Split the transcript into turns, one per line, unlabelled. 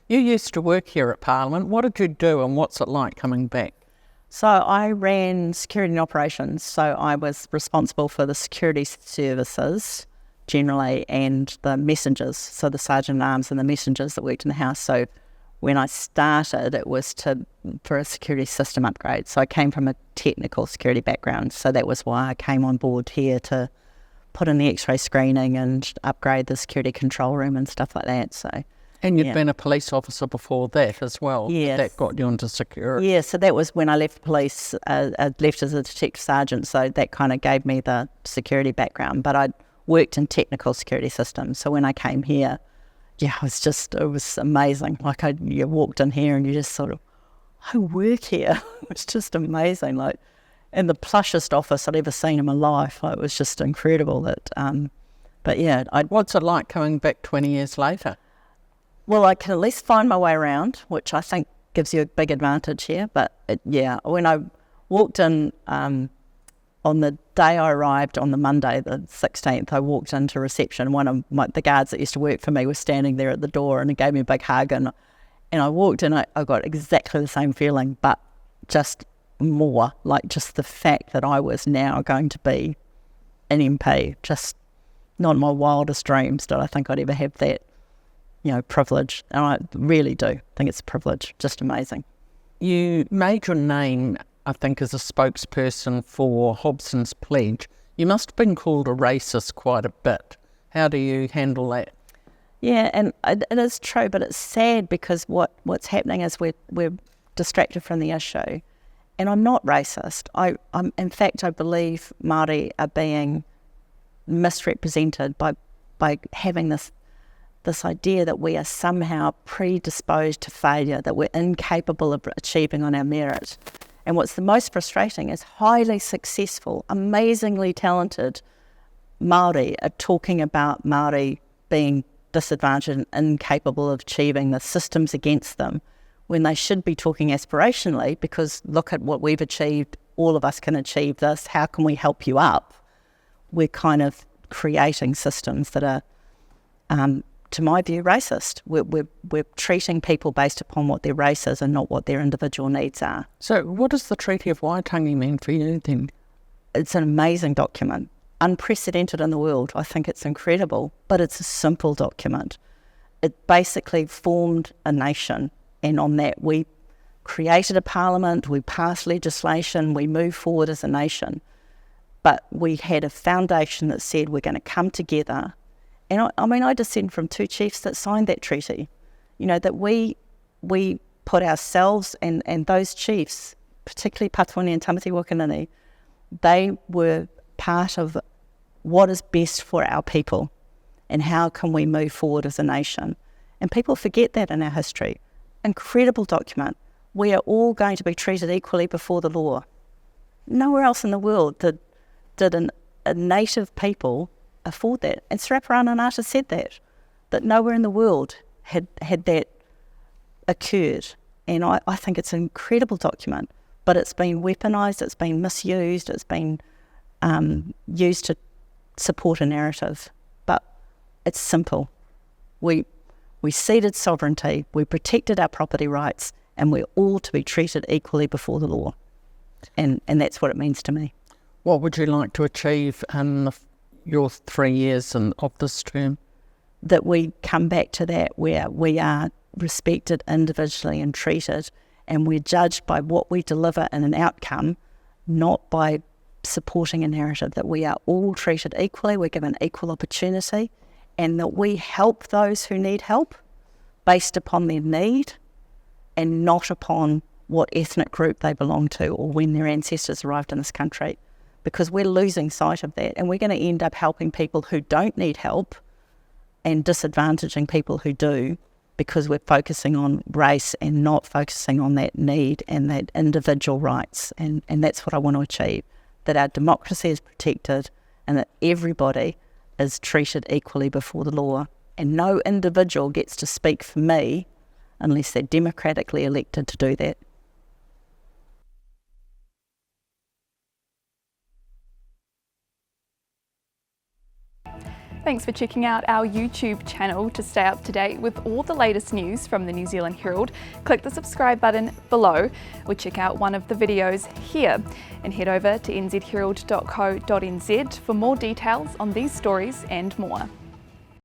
You used to work here at Parliament. What did you do and what's it like coming back?
So I ran security and operations, so I was responsible for the security services generally and the messengers, so the sergeant-at-arms and the messengers that worked in the house. So when I started, it was for a security system upgrade. So I came from a technical security background, so that was why I came on board here to put in the X-ray screening and upgrade the security control room and stuff like that. So.
And you'd been a police officer before that as well.
Yes.
That got you into security.
Yeah, so that was when I left police. I left as a detective sergeant, so that kind of gave me the security background. But I'd worked in technical security systems, so when I came here, it was amazing. Like you walked in here and you just sort of, I work here. It was just amazing. Like, in the plushest office I'd ever seen in my life. It was just incredible.
What's it like coming back 20 years later?
Well, I can at least find my way around, which I think gives you a big advantage here. But when I walked in on the day I arrived on the Monday, the 16th, I walked into reception. One of the guards that used to work for me was standing there at the door and he gave me a big hug. And I walked in, I got exactly the same feeling, but just more, like just the fact that I was now going to be an MP. Just not in my wildest dreams did I think I'd ever have that. Privilege. And I really do think it's a privilege. Just amazing.
You made your name, I think, as a spokesperson for Hobson's Pledge. You must have been called a racist quite a bit. How do you handle that?
Yeah, and it is true, but it's sad because what's happening is we're distracted from the issue. And I'm not racist. In fact, I believe Māori are being misrepresented by having this idea that we are somehow predisposed to failure, that we're incapable of achieving on our merit. And what's the most frustrating is highly successful, amazingly talented Māori are talking about Māori being disadvantaged and incapable of achieving, the systems against them, when they should be talking aspirationally, because look at what we've achieved, all of us can achieve this, how can we help you up? We're kind of creating systems that are to my view, racist. We're treating people based upon what their race is and not what their individual needs are.
So what does the Treaty of Waitangi mean for you then?
It's an amazing document, unprecedented in the world. I think it's incredible, but it's a simple document. It basically formed a nation, and on that we created a parliament, we passed legislation, we moved forward as a nation. But we had a foundation that said we're going to come together. And I descend from two chiefs that signed that treaty, that we put ourselves and those chiefs, particularly Patuani and Tamati Wakanini, they were part of what is best for our people and how can we move forward as a nation. And people forget that in our history. Incredible document. We are all going to be treated equally before the law. Nowhere else in the world did a native people afford that. And Sraparananata said that nowhere in the world had that occurred. And I think it's an incredible document, but it's been weaponised, it's been misused, it's been used to support a narrative. But it's simple. We ceded sovereignty, we protected our property rights, and we're all to be treated equally before the law. And that's what it means to me.
What would you like to achieve in your 3 years of this term?
That we come back to that where we are respected individually and treated, and we're judged by what we deliver in an outcome, not by supporting a narrative, that we are all treated equally, we're given equal opportunity, and that we help those who need help based upon their need and not upon what ethnic group they belong to or when their ancestors arrived in this country. Because we're losing sight of that, and we're going to end up helping people who don't need help and disadvantaging people who do, because we're focusing on race and not focusing on that need and that individual rights. And that's what I want to achieve, that our democracy is protected and that everybody is treated equally before the law. And no individual gets to speak for me unless they're democratically elected to do that.
Thanks for checking out our YouTube channel. To stay up to date with all the latest news from the New Zealand Herald, click the subscribe button below or check out one of the videos here. And head over to nzherald.co.nz for more details on these stories and more.